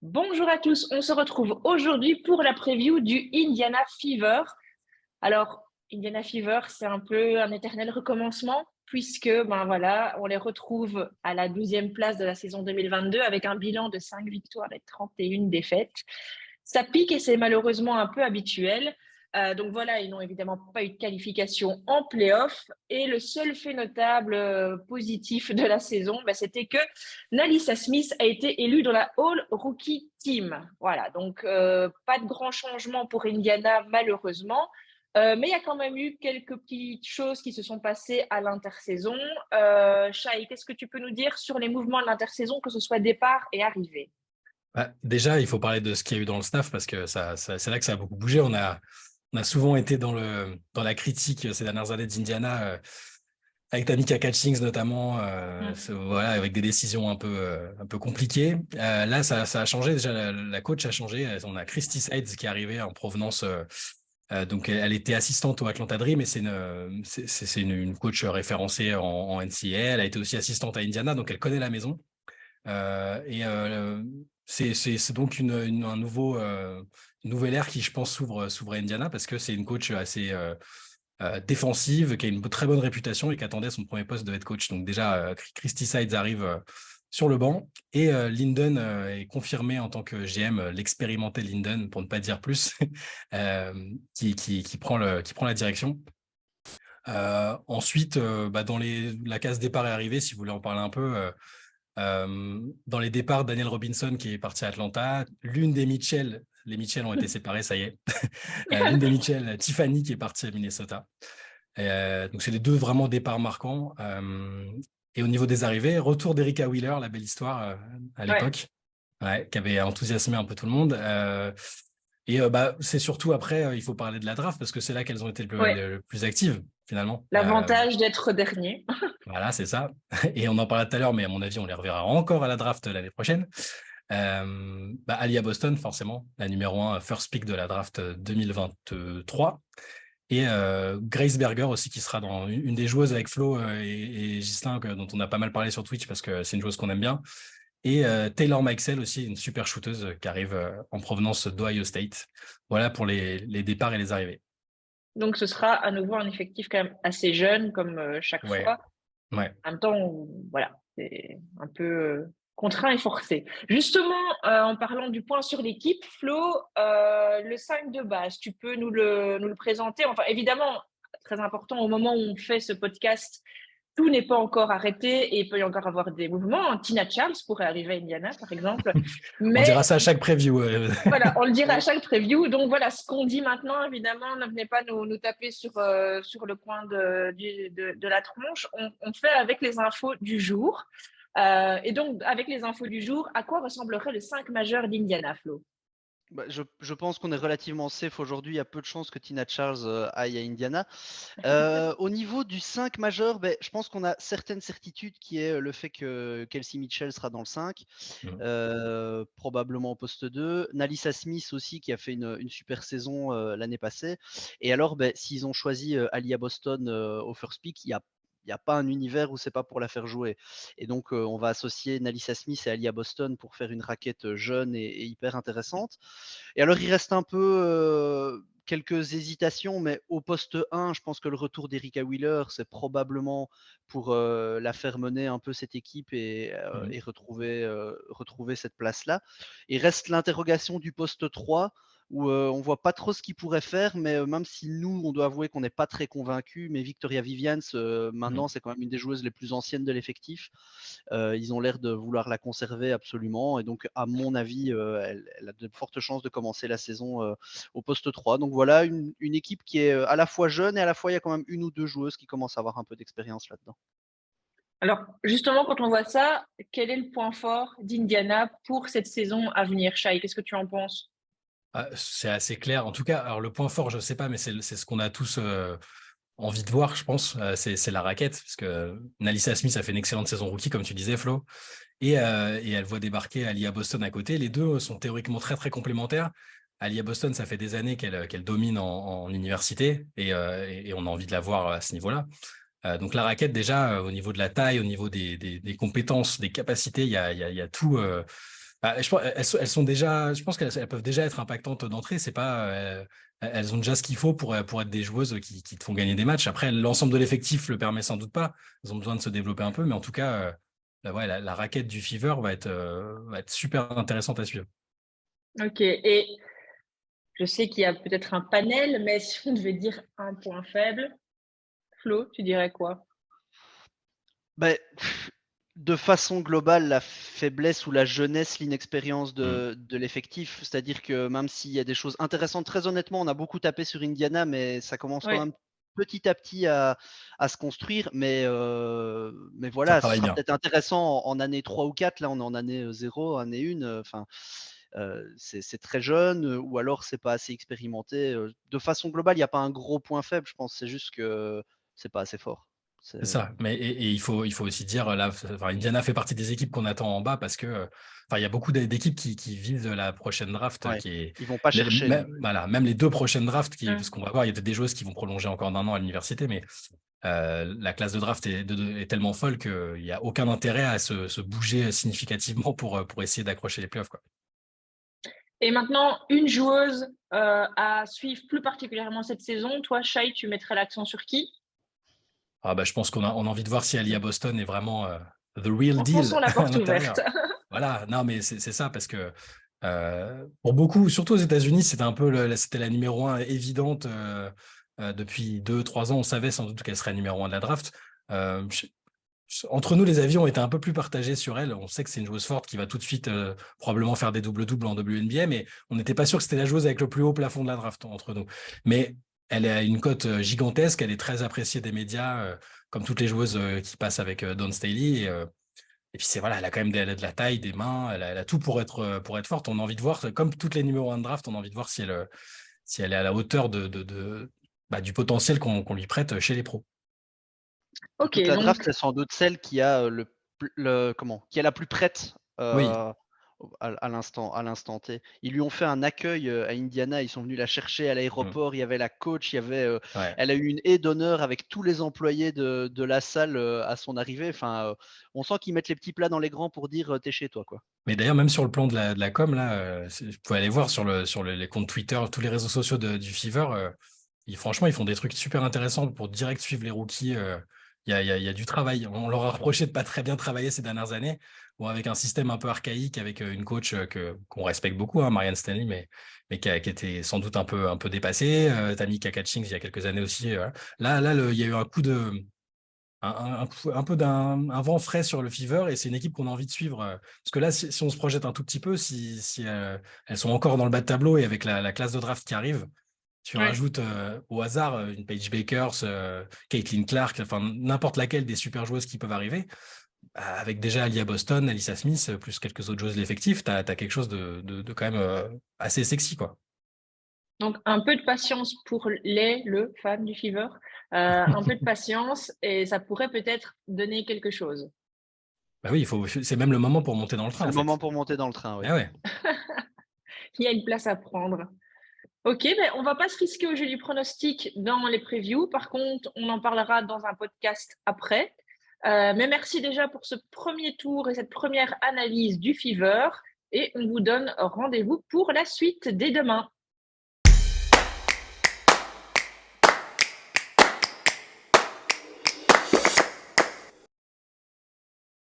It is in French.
Bonjour à tous, on se retrouve aujourd'hui pour la preview du Indiana Fever. Alors, Indiana Fever, c'est un peu un éternel recommencement puisque on les retrouve à la 12e place de la saison 2022 avec un bilan de 5 victoires et 31 défaites. Ça pique et c'est malheureusement un peu habituel. Donc voilà, ils n'ont évidemment pas eu de qualification en play-off. Et le seul fait notable positif de la saison, c'était que Nalissa Smith a été élue dans la All Rookie Team. Voilà, donc pas de grand changement pour Indiana malheureusement. Mais il y a quand même eu quelques petites choses qui se sont passées à l'intersaison. Shai, qu'est-ce que tu peux nous dire sur les mouvements de l'intersaison, que ce soit départ et arrivée? Déjà, il faut parler de ce qu'il y a eu dans le staff parce que c'est là que ça a beaucoup bougé. On a souvent été dans la critique ces dernières années d'Indiana, avec Tamika Catchings notamment, voilà, avec des décisions un peu compliquées. Là, ça a changé. Déjà, la coach a changé. On a Christy Sides qui est arrivée en provenance. Donc, elle était assistante au Atlanta Dream et c'est une coach référencée en NCAA. Elle a été aussi assistante à Indiana, donc elle connaît la maison. C'est donc une nouvelle ère qui, je pense, s'ouvre à Indiana parce que c'est une coach assez défensive, qui a une très bonne réputation et qui attendait son premier poste de head coach. Donc déjà, Christy Sides arrive sur le banc et Linden est confirmé en tant que GM, l'expérimenté Linden, pour ne pas dire plus, qui prend la direction. Ensuite, dans la case départ est arrivée, si vous voulez en parler un peu. Dans les départs, Daniel Robinson qui est parti à Atlanta, l'une des Mitchell, les Mitchell ont été séparés, ça y est. L'une des Mitchell, Tiffany, qui est partie à Minnesota. Donc c'est les deux vraiment départs marquants. Et au niveau des arrivées, retour d'Erika Wheeler, la belle histoire à Ouais. l'époque, qui avait enthousiasmé un peu tout le monde. C'est surtout après, il faut parler de la draft parce que c'est là qu'elles ont été Ouais, le plus actives finalement. l'avantage d'être dernier. Voilà, c'est ça. Et on en parlait tout à l'heure, mais à mon avis, on les reverra encore à la draft l'année prochaine. Aliyah Boston, forcément, la numéro 1 first pick de la draft 2023. Et Grace Berger aussi, qui sera dans une des joueuses avec Flo et Ghislain, dont on a pas mal parlé sur Twitch parce que c'est une joueuse qu'on aime bien. Et Taylor Maxwell aussi, une super shooteuse qui arrive en provenance d'Ohio State. Voilà pour les départs et les arrivées. Donc, ce sera à nouveau un effectif quand même assez jeune, comme chaque Ouais, fois. ouais. En même temps, voilà, c'est un peu contraint et forcé. Justement, en parlant du point sur l'équipe, Flo, le 5 de base, tu peux nous le présenter? Enfin, évidemment, très important au moment où on fait ce podcast, tout n'est pas encore arrêté et il peut y encore avoir des mouvements. Tina Charles pourrait arriver à Indiana, par exemple. On dira Mais ça à chaque preview. voilà, on le dira à Oui. chaque preview. Donc voilà, ce qu'on dit maintenant, évidemment, ne venez pas nous taper sur le coin de la tronche. On fait avec les infos du jour. Et donc, avec les infos du jour, à quoi ressemblerait le 5 majeur d'Indiana, Flo? Je pense qu'on est relativement safe aujourd'hui. Il y a peu de chances que Tina Charles aille à Indiana. Au niveau du 5 majeur, je pense qu'on a certaines certitudes qui est le fait que Kelsey Mitchell sera dans le 5, Mhm. probablement au poste 2. Nalissa Smith aussi qui a fait une super saison l'année passée. Et alors, s'ils ont choisi Aliyah Boston au first pick, il n'y a pas un univers où c'est pas pour la faire jouer. Et donc, on va associer Nalissa Smith et Aliyah Boston pour faire une raquette jeune et hyper intéressante. Et alors, il reste un peu quelques hésitations, mais au poste 1, je pense que le retour d'Erika Wheeler, c'est probablement pour la faire mener un peu cette équipe et retrouver cette place-là. Il reste l'interrogation du poste 3, où on ne voit pas trop ce qu'il pourrait faire, mais même si nous, on doit avouer qu'on n'est pas très convaincus, mais Victoria Vivians, maintenant, c'est quand même une des joueuses les plus anciennes de l'effectif. Ils ont l'air de vouloir la conserver absolument. Et donc, à mon avis, elle a de fortes chances de commencer la saison au poste 3. Donc voilà, une équipe qui est à la fois jeune et à la fois, il y a quand même une ou deux joueuses qui commencent à avoir un peu d'expérience là-dedans. Alors, justement, quand on voit ça, quel est le point fort d'Indiana pour cette saison à venir, Shai? Qu'est-ce que tu en penses? C'est assez clair. En tout cas, alors le point fort, je ne sais pas, mais c'est ce qu'on a tous envie de voir, je pense. C'est la raquette, parce que Nalissa Smith a fait une excellente saison rookie, comme tu disais, Flo, et elle voit débarquer Aliyah Boston à côté. Les deux sont théoriquement très, très complémentaires. Aliyah Boston, ça fait des années qu'elle domine en université, et on a envie de la voir à ce niveau-là. Donc la raquette, déjà, au niveau de la taille, au niveau des compétences, des capacités, il y a tout. Elles sont déjà, je pense qu'elles peuvent déjà être impactantes d'entrée. C'est pas, elles ont déjà ce qu'il faut pour être des joueuses qui te font gagner des matchs. Après, l'ensemble de l'effectif le permet sans doute pas. Elles ont besoin de se développer un peu, mais en tout cas, la raquette du Fever va être super intéressante à suivre. Ok, et je sais qu'il y a peut-être un panel, mais si on devait dire un point faible, Flo, tu dirais quoi? Ben, de façon globale, la faiblesse ou la jeunesse, l'inexpérience Mm. de l'effectif. C'est-à-dire que même s'il y a des choses intéressantes, très honnêtement, on a beaucoup tapé sur Indiana, mais ça commence quand Oui, même petit à petit à se construire. Mais Ça voilà, ce travaille sera bien. peut-être intéressant en année 3 ou 4. Là, on est en année 0, année 1. Enfin, c'est très jeune, ou alors c'est pas assez expérimenté. De façon globale, il n'y a pas un gros point faible, je pense. C'est juste que c'est pas assez fort. C'est ça. Mais et il faut aussi dire là, enfin, Indiana fait partie des équipes qu'on attend en bas parce que, enfin, il y a beaucoup d'équipes qui visent la prochaine draft, Ouais, qui est ils vont pas chercher, non. même, voilà, même les deux prochaines drafts, parce hum. qu'on va voir, il y a peut-être des joueuses qui vont prolonger encore d'un an à l'université, mais la classe de draft est tellement folle qu'il n'y a aucun intérêt à se bouger significativement pour essayer d'accrocher les playoffs, quoi. Et maintenant, une joueuse à suivre plus particulièrement cette saison. Toi, Shai, tu mettrais l'accent sur qui? Ah bah, je pense on a envie de voir si Ali à Boston est vraiment the real Enfonçons deal la à porte ouverte. l'intérieur. Voilà, non, mais c'est ça parce que pour beaucoup, surtout aux États-Unis, c'était la numéro un évidente depuis 2, 3 ans. On savait sans doute qu'elle serait numéro un de la draft. Euh, je- Entre nous, les avis ont été un peu plus partagés sur elle. On sait que c'est une joueuse forte qui va tout de suite probablement faire des doubles-doubles en WNBA, mais on n'était pas sûr que c'était la joueuse avec le plus haut plafond de la draft entre nous. Mais elle a une cote gigantesque, elle est très appréciée des médias, comme toutes les joueuses qui passent avec Dawn Staley. Et puis voilà, elle a quand même elle a de la taille, des mains, elle a tout pour être forte. On a envie de voir, comme toutes les numéros 1 de draft, on a envie de voir si elle est à la hauteur du potentiel qu'on lui prête chez les pros. Ok, Toute la draft, donc c'est sans doute celle qui a qui est la plus prête Oui, à l'instant T. Ils lui ont fait un accueil à Indiana, ils sont venus la chercher à mm, l'aéroport, il y avait la coach, ouais. elle a eu une haie d'honneur avec tous les employés de la salle à son arrivée. Enfin, on sent qu'ils mettent les petits plats dans les grands pour dire t'es chez toi, quoi. Mais d'ailleurs, même sur le plan de la com, là, vous pouvez aller voir les comptes Twitter, tous les réseaux sociaux du Fever. Franchement, ils font des trucs super intéressants pour direct suivre les rookies. Il y a du travail. On leur a reproché de pas très bien travailler ces dernières années. Bon, avec un système un peu archaïque, avec une coach qu'on respecte beaucoup, hein, Marianne Stanley, mais qui était sans doute un peu dépassée. Tamika Catchings, il y a quelques années aussi. Il y a eu un coup de un peu un vent frais sur le Fever et c'est une équipe qu'on a envie de suivre. Parce que là, si on se projette un tout petit peu, si elles sont encore dans le bas de tableau et avec la classe de draft qui arrive, tu ouais. rajoutes au hasard une Paige Bakers, Caitlin Clark, enfin n'importe laquelle des super joueuses qui peuvent arriver. Avec déjà Alia Boston, Alyssa Smith, plus quelques autres joueuses de l'effectif, tu as quelque chose de quand même assez sexy, quoi. Donc un peu de patience pour le fan du Fever. Un peu de patience et ça pourrait peut-être donner quelque chose. Bah oui, c'est même le moment pour monter dans le train, C'est en le moment fait. pour monter dans le train, oui. Ah ouais. Il y a une place à prendre. Ok, ben on va pas se risquer au jeu du pronostic dans les previews. Par contre, on en parlera dans un podcast après. Mais merci déjà pour ce premier tour et cette première analyse du Fever. Et on vous donne rendez-vous pour la suite dès demain.